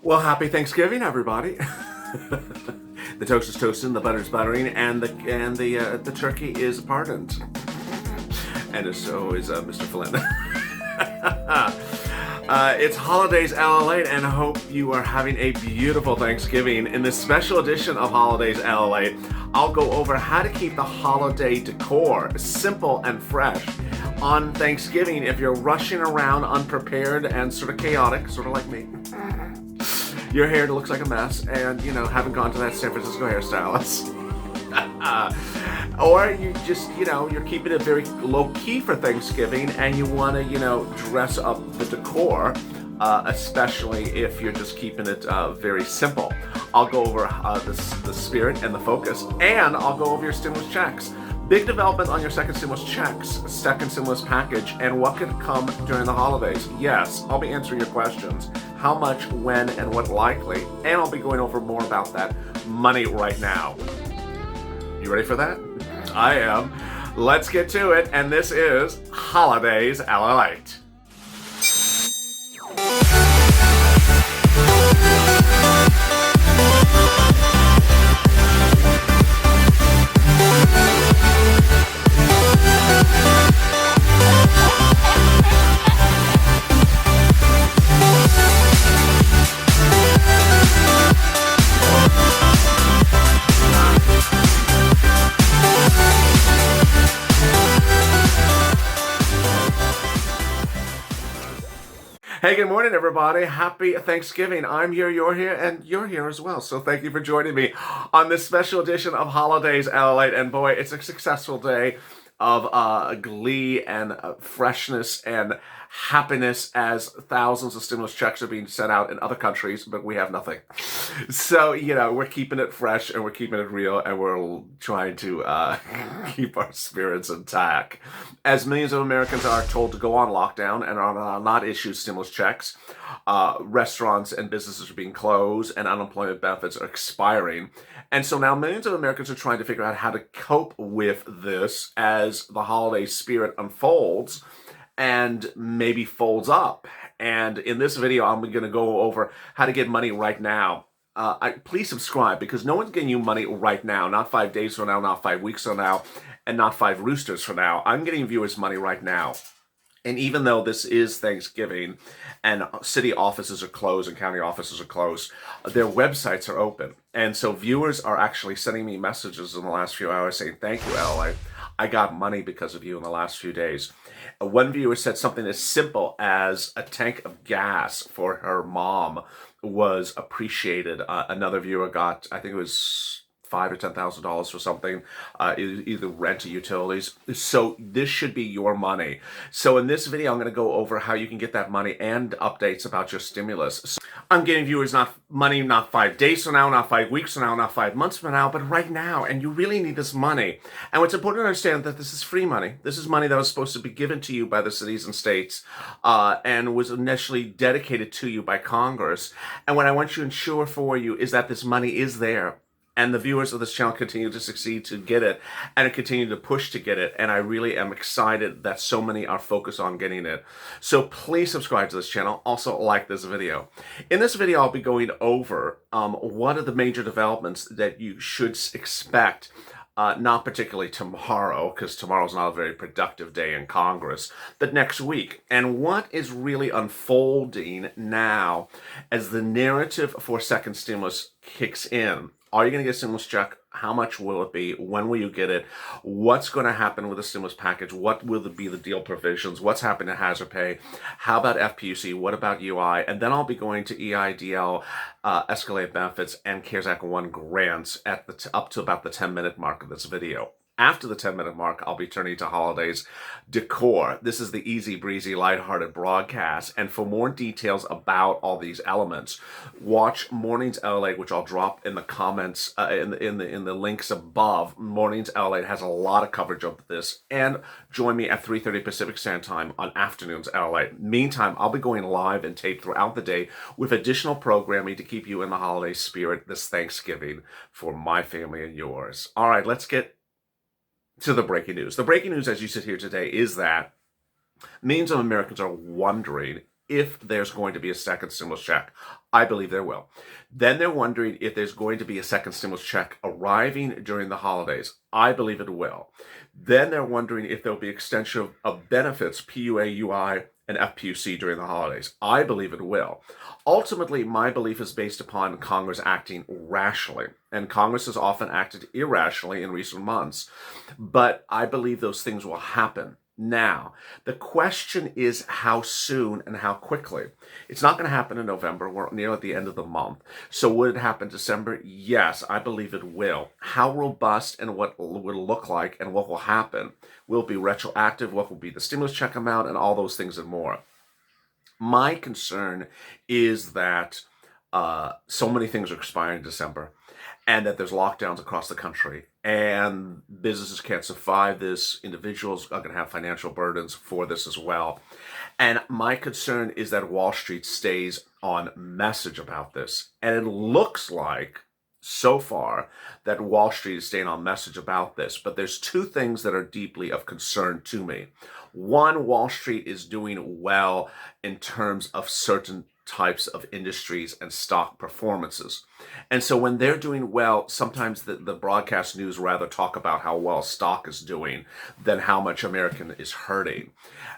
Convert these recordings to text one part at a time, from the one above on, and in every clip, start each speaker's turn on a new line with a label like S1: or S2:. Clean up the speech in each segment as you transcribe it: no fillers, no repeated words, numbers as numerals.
S1: Well, happy Thanksgiving, everybody. The toast is toasting, the butter's buttering, and the turkey is pardoned. And so is Mr. Flynn. It's Holidays LALATE, and I hope you are having a beautiful Thanksgiving. In this special edition of Holidays LALATE, I'll go over how to keep the holiday decor simple and fresh on Thanksgiving if you're rushing around unprepared and sort of chaotic, sort of like me. Your hair looks like a mess, and haven't gone to that San Francisco hairstylist. Or you just, you're keeping it very low key for Thanksgiving, and you want to, dress up the decor, especially if you're just keeping it very simple. I'll go over the spirit and the focus, and I'll go over your stimulus checks. Big development on your second stimulus checks, second stimulus package, and what could come during the holidays. Yes, I'll be answering your questions. How much, when, and what likely, and I'll be going over more about that money right now. You ready for that? I am. Let's get to it, and this is Holidays LALATE. Hey, good morning, everybody. Happy Thanksgiving. I'm here, you're here, and you're here as well. So thank you for joining me on this special edition of Holidays LALATE. And boy, it's a successful day of glee and freshness and happiness as thousands of stimulus checks are being sent out in other countries, but we have nothing. So, we're keeping it fresh and we're keeping it real, and we're trying to keep our spirits intact. As millions of Americans are told to go on lockdown and are not issued stimulus checks, restaurants and businesses are being closed and unemployment benefits are expiring. And so now millions of Americans are trying to figure out how to cope with this as the holiday spirit unfolds and maybe folds up. And in this video, I'm going to go over how to get money right now. Please subscribe, because no one's getting you money right now, not 5 days from now, not 5 weeks from now, and not 5 roosters from now. I'm getting viewers money right now. And even though this is Thanksgiving and city offices are closed and county offices are closed, their websites are open. And so viewers are actually sending me messages in the last few hours saying, "Thank you, LA. I got money because of you in the last few days." One viewer said something as simple as a tank of gas for her mom was appreciated. Another viewer got, I think it was $5,000 or $10,000 for something, either rent or utilities. So this should be your money. So in this video, I'm going to go over how you can get that money and updates about your stimulus. So I'm getting viewers money not 5 days from now, not 5 weeks from now, not 5 months from now, but right now. And you really need this money. And what's important to understand that this is free money. This is money that was supposed to be given to you by the cities and states and was initially dedicated to you by Congress. And what I want to ensure for you is that this money is there. And the viewers of this channel continue to succeed to get it and continue to push to get it. And I really am excited that so many are focused on getting it. So please subscribe to this channel. Also like this video. In this video, I'll be going over what are the major developments that you should expect. Not particularly tomorrow, because tomorrow's not a very productive day in Congress, but next week. And what is really unfolding now as the narrative for second stimulus kicks in. Are you going to get a stimulus check? How much will it be? When will you get it? What's going to happen with the stimulus package? What will be the deal provisions? What's happening to hazard pay? How about FPUC? What about UI? And then I'll be going to EIDL, escalated benefits, and CARES Act 1 grants at up to about the 10-minute mark of this video. After the 10-minute mark, I'll be turning to Holidays Decor. This is the easy breezy, lighthearted broadcast. And for more details about all these elements, watch Mornings LALATE, which I'll drop in the comments in the links above. Mornings LALATE has a lot of coverage of this. And join me at 3:30 Pacific Standard Time on Afternoons LALATE. Meantime, I'll be going live and tape throughout the day with additional programming to keep you in the holiday spirit this Thanksgiving for my family and yours. All right, let's get to the breaking news. The breaking news as you sit here today is that millions of Americans are wondering if there's going to be a second stimulus check. I believe there will. Then they're wondering if there's going to be a second stimulus check arriving during the holidays. I believe it will. Then they're wondering if there'll be extension of benefits, PUA, UI, and FPUC during the holidays. I believe it will. Ultimately, my belief is based upon Congress acting rationally, and Congress has often acted irrationally in recent months. But I believe those things will happen. Now, the question is how soon and how quickly. It's not going to happen in November. We're near at the end of the month. So would it happen December? Yes, I believe it will. How robust and what will it look like and what will happen? Will it be retroactive? What will be the stimulus check amount and all those things and more? My concern is that so many things are expiring in December, and that there's lockdowns across the country, and businesses can't survive this. Individuals are going to have financial burdens for this as well. And my concern is that Wall Street stays on message about this. And it looks like, so far, that Wall Street is staying on message about this. But there's two things that are deeply of concern to me. One, Wall Street is doing well in terms of certain types of industries and stock performances. And so when they're doing well, sometimes the broadcast news rather talk about how well stock is doing than how much American is hurting.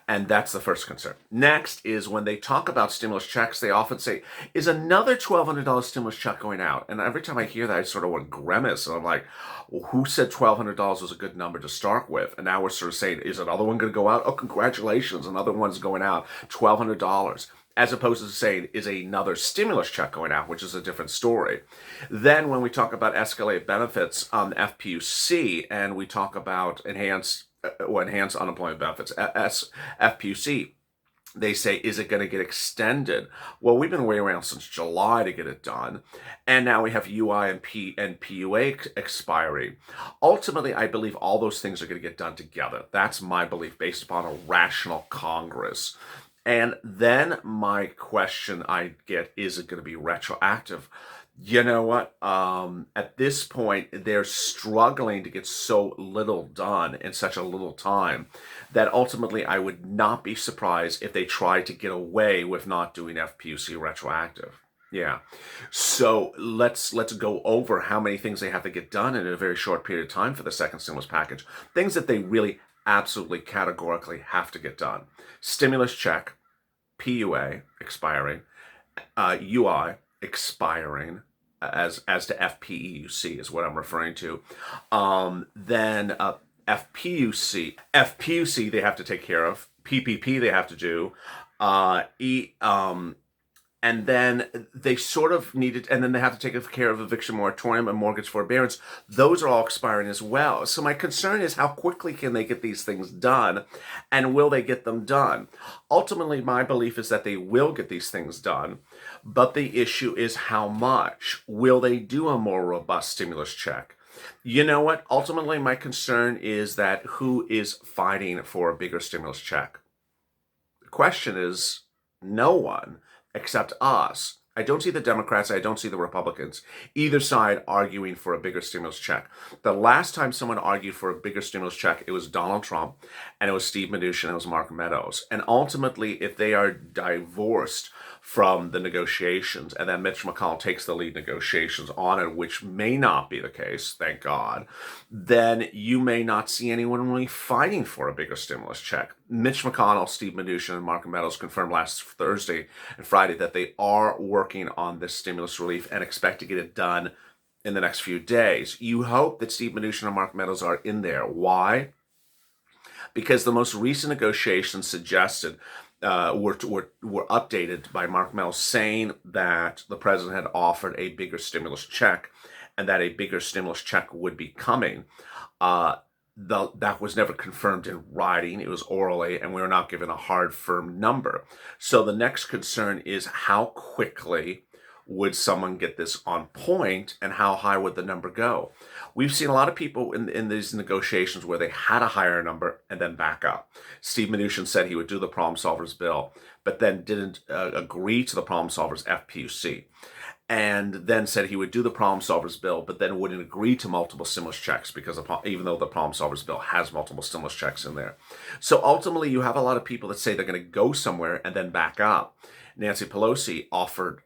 S1: And that's the first concern. Next is when they talk about stimulus checks, they often say, is another $1,200 stimulus check going out? And every time I hear that, I sort of want to grimace. And I'm like, well, who said $1,200 was a good number to start with? And now we're sort of saying, is another one going to go out? Oh, congratulations, another one's going out, $1,200. As opposed to saying, is another stimulus check going out, which is a different story. Then when we talk about escalated benefits on FPUC, and we talk about enhanced unemployment benefits, FPUC, they say, is it going to get extended? Well, we've been waiting around since July to get it done. And now we have UI and PUA expiring. Ultimately, I believe all those things are going to get done together. That's my belief based upon a rational Congress. And then my question I get, is it going to be retroactive? You know what? At this point, they're struggling to get so little done in such a little time that ultimately I would not be surprised if they try to get away with not doing FPUC retroactive. Yeah. So let's go over how many things they have to get done in a very short period of time for the second stimulus package. Things that they really absolutely categorically have to get done. Stimulus check, PUA expiring, UI expiring, as to FPUC is what I'm referring to. Then FPUC they have to take care of. PPP they have to do. And then they sort of needed, and then they have to take care of eviction moratorium and mortgage forbearance. Those are all expiring as well. So my concern is how quickly can they get these things done, and will they get them done? Ultimately, my belief is that they will get these things done, but the issue is how much. Will they do a more robust stimulus check? You know what? Ultimately, my concern is that who is fighting for a bigger stimulus check? The question is, no one. Except us. I don't see the Democrats, I don't see the Republicans, either side arguing for a bigger stimulus check. The last time someone argued for a bigger stimulus check, it was Donald Trump, and it was Steve Mnuchin, and it was Mark Meadows. And ultimately, if they are divorced from the negotiations, and then Mitch McConnell takes the lead negotiations on it, which may not be the case, thank God, then you may not see anyone really fighting for a bigger stimulus check. Mitch McConnell, Steve Mnuchin, and Mark Meadows confirmed last Thursday and Friday that they are working on this stimulus relief and expect to get it done in the next few days. You hope that Steve Mnuchin and Mark Meadows are in there. Why? Because the most recent negotiations suggested were updated by Mark Meadows saying that the president had offered a bigger stimulus check and that a bigger stimulus check would be coming. That was never confirmed in writing. It was orally, and we were not given a hard, firm number. So the next concern is how quickly would someone get this on point, and how high would the number go? We've seen a lot of people in these negotiations where they had a higher number and then back up. Steve Mnuchin said he would do the Problem Solvers bill, but then didn't agree to the Problem Solvers FPUC. And then said he would do the Problem Solvers bill, but then wouldn't agree to multiple stimulus checks because even though the Problem Solvers bill has multiple stimulus checks in there. So ultimately, you have a lot of people that say they're going to go somewhere and then back up. Nancy Pelosi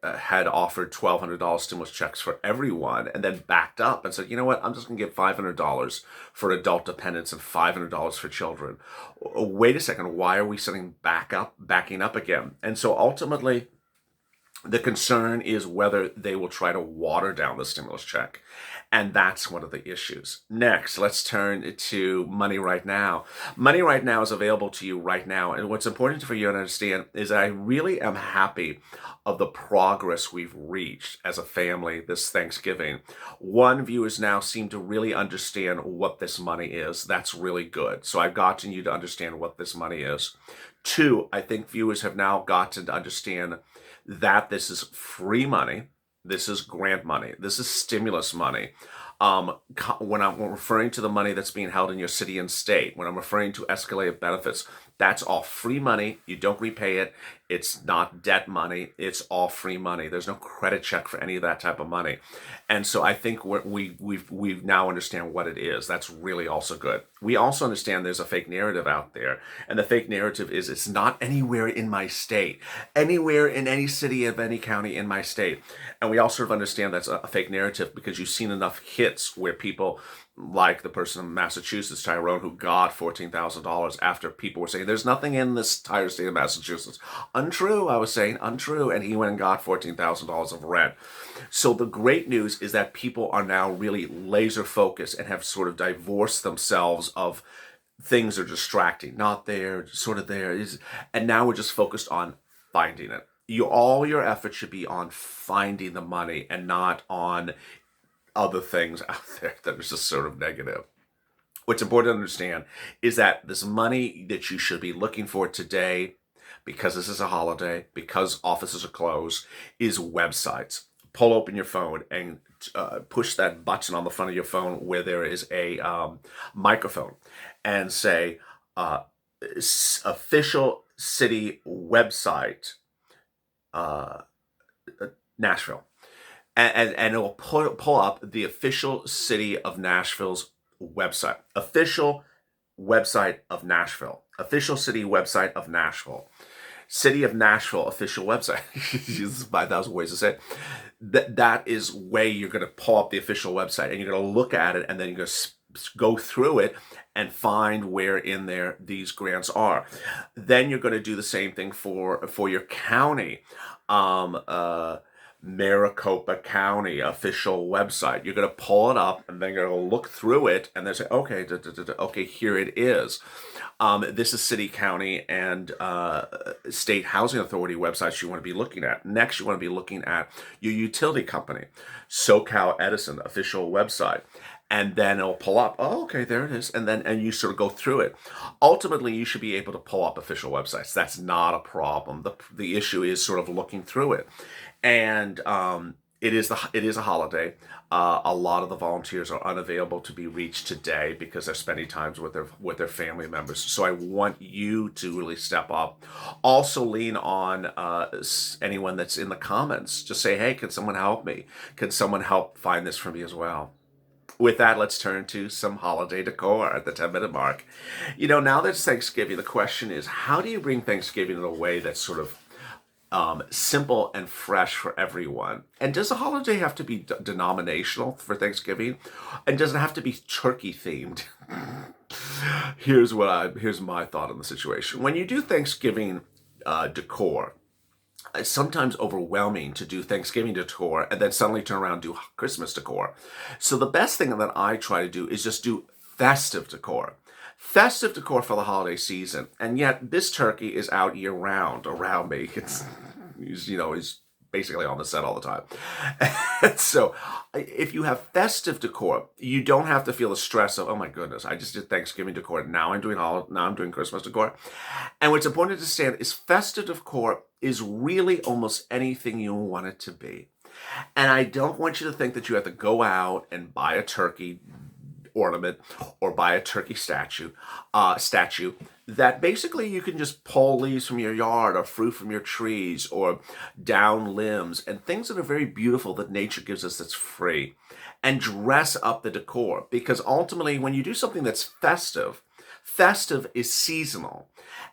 S1: had offered $1,200 stimulus checks for everyone, and then backed up and said, you know what, I'm just going to give $500 for adult dependents and $500 for children. Wait a second, why are we backing up again? And so ultimately, the concern is whether they will try to water down the stimulus check. And that's one of the issues. Next, let's turn to Money Right Now. Money Right Now is available to you right now. And what's important for you to understand is that I really am happy of the progress we've reached as a family this Thanksgiving. One, viewers now seem to really understand what this money is. That's really good. So I've gotten you to understand what this money is. Two, I think viewers have now gotten to understand that this is free money. This is grant money. This is stimulus money. When I'm referring to the money that's being held in your city and state, when I'm referring to escalated benefits, that's all free money. You don't repay it. It's not debt money. It's all free money. There's no credit check for any of that type of money. And so I think we now understand what it is. That's really also good. We also understand there's a fake narrative out there. And the fake narrative is it's not anywhere in my state, anywhere in any city of any county in my state. And we all sort of understand that's a fake narrative because you've seen enough hits where people, like the person in Massachusetts, Tyrone, who got $14,000 after people were saying, there's nothing in this entire state of Massachusetts. Untrue, I was saying, untrue. And he went and got $14,000 of rent. So the great news is that people are now really laser focused and have sort of divorced themselves of things are distracting, not there, sort of there. And now we're just focused on finding it. All your effort should be on finding the money and not on other things out there that are just sort of negative. What's important to understand is that this money that you should be looking for today, because this is a holiday, because offices are closed, is websites. Pull open your phone and push that button on the front of your phone where there is a microphone and say, official city website, Nashville. And it will pull up the official city of Nashville's website. Official website of Nashville. Official city website of Nashville. City of Nashville official website. There's 5,000 ways to say it. That is where you're going to pull up the official website and you're going to look at it and then you're going to go through it and find where in there these grants are. Then you're going to do the same thing for your county. Maricopa County official website. You're going to pull it up and then you're going to look through it and then say, okay, okay, here it is. This is city, county, and state housing authority websites you want to be looking at. Next, you want to be looking at your utility company, SoCal Edison official website. And then it'll pull up, oh, okay, there it is. And you sort of go through it. Ultimately, you should be able to pull up official websites. That's not a problem. The issue is sort of looking through it. And it is a holiday. A lot of the volunteers are unavailable to be reached today because they're spending time with their family members. So I want you to really step up. Also lean on anyone that's in the comments. Just say, hey, can someone help me? Can someone help find this for me as well? With that, let's turn to some holiday decor at the 10-minute mark. You know, now that it's Thanksgiving, the question is, how do you bring Thanksgiving in a way that's sort of simple and fresh for everyone? And does the holiday have to be denominational for Thanksgiving? And does it have to be turkey themed? Here's my thought on the situation. When you do Thanksgiving decor, it's sometimes overwhelming to do Thanksgiving decor and then suddenly turn around and do Christmas decor. So the best thing that I try to do is just do festive decor. Festive decor for the holiday season. And yet this turkey is out year round around me. He's basically on the set all the time. And so if you have festive decor, you don't have to feel the stress of, oh my goodness, I just did Thanksgiving decor. Now I'm doing Christmas decor. And what's important to understand is festive decor is really almost anything you want it to be. And I don't want you to think that you have to go out and buy a turkey ornament or buy a turkey statue that basically you can just pull leaves from your yard or fruit from your trees or down limbs and things that are very beautiful that nature gives us that's free, and dress up the decor. Because ultimately when you do something that's festive, Festive is seasonal.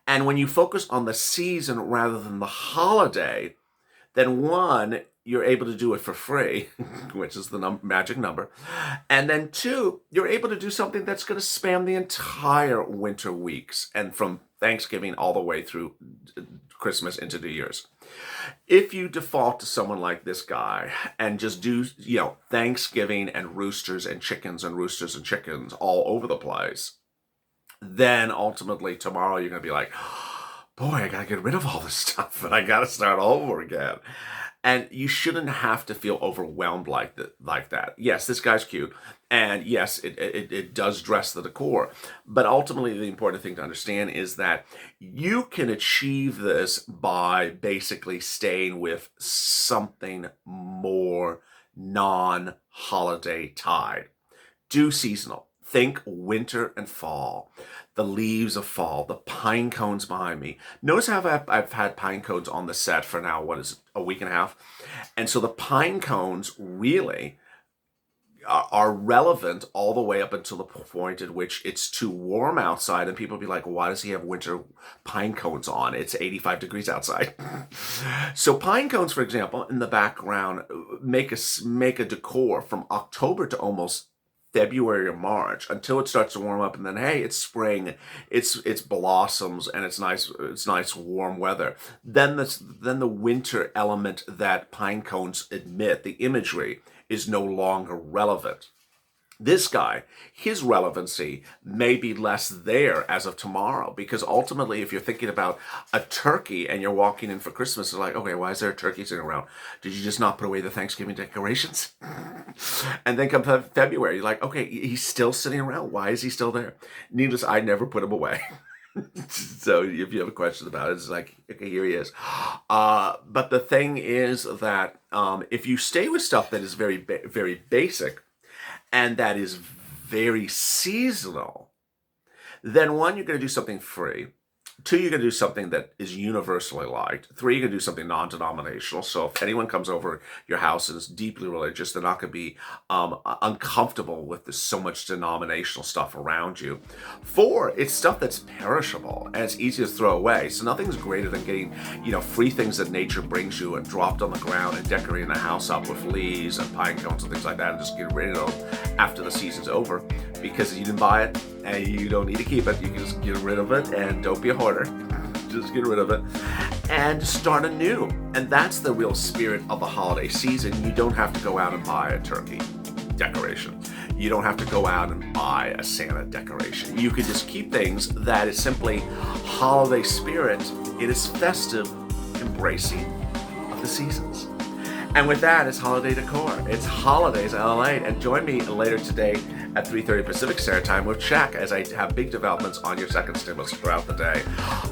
S1: And when you focus on the season rather than the holiday, then one, you're able to do it for free, which is the magic number. And then two, you're able to do something that's going to span the entire winter weeks and from Thanksgiving all the way through Christmas into New Year's. If you default to someone like this guy and just do, Thanksgiving and roosters and chickens and roosters and chickens all over the place, then ultimately tomorrow you're going to be like, boy, I got to get rid of all this stuff and I got to start all over again. And you shouldn't have to feel overwhelmed like that. Yes, this guy's cute. And yes, it does dress the decor. But ultimately, the important thing to understand is that you can achieve this by basically staying with something more non-holiday tied. Do seasonal. Think winter and fall, the leaves of fall, the pine cones behind me. Notice how I've had pine cones on the set for now, a week and a half? And so the pine cones really are relevant all the way up until the point at which it's too warm outside and people be like, why does he have winter pine cones on? It's 85 degrees outside. So pine cones, for example, in the background make a decor from October to almost February or March until it starts to warm up, and then hey, it's spring, it's blossoms, and it's nice warm weather. Then the winter element that pine cones emit, the imagery, is no longer relevant. This guy, his relevancy may be less there as of tomorrow, because ultimately, if you're thinking about a turkey and you're walking in for Christmas, it's like, okay, why is there a turkey sitting around? Did you just not put away the Thanksgiving decorations? And then come February, you're like, okay, he's still sitting around. Why is he still there? Needless, I never put him away. So if you have a question about it, it's like, okay, here he is. But the thing is that if you stay with stuff that is very, very basic, and that is very seasonal, then one, you're going to do something free. Two, you're going to do something that is universally liked. Three, you're going to do something non-denominational. So if anyone comes over your house and is deeply religious, they're not going to be uncomfortable with so much denominational stuff around you. Four, it's stuff that's perishable and it's easy to throw away. So nothing's greater than getting, free things that nature brings you and dropped on the ground and decorating the house up with leaves and pine cones and things like that and just get rid of them after the season's over, because you didn't buy it and you don't need to keep it. You can just get rid of it and don't be a hoarder. Just get rid of it and start anew. And that's the real spirit of the holiday season. You don't have to go out and buy a turkey decoration. You don't have to go out and buy a Santa decoration. You can just keep things that is simply holiday spirit. It is festive embracing of the seasons. And with that, it's holiday decor. It's holidays LALATE. And join me later today at 3:30 Pacific Standard Time with Check as I have big developments on your second stimulus throughout the day.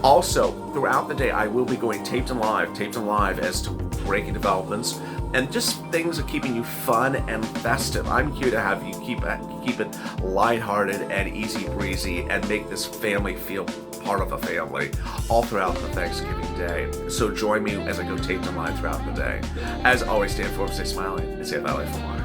S1: Also, throughout the day, I will be going taped and live as to breaking developments and just things that are keeping you fun and festive. I'm here to have you keep it lighthearted and easy breezy and make this family feel part of a family all throughout the Thanksgiving day. So join me as I go taped and live throughout the day. As always, stay informed, stay smiling, and stay LALATE for more.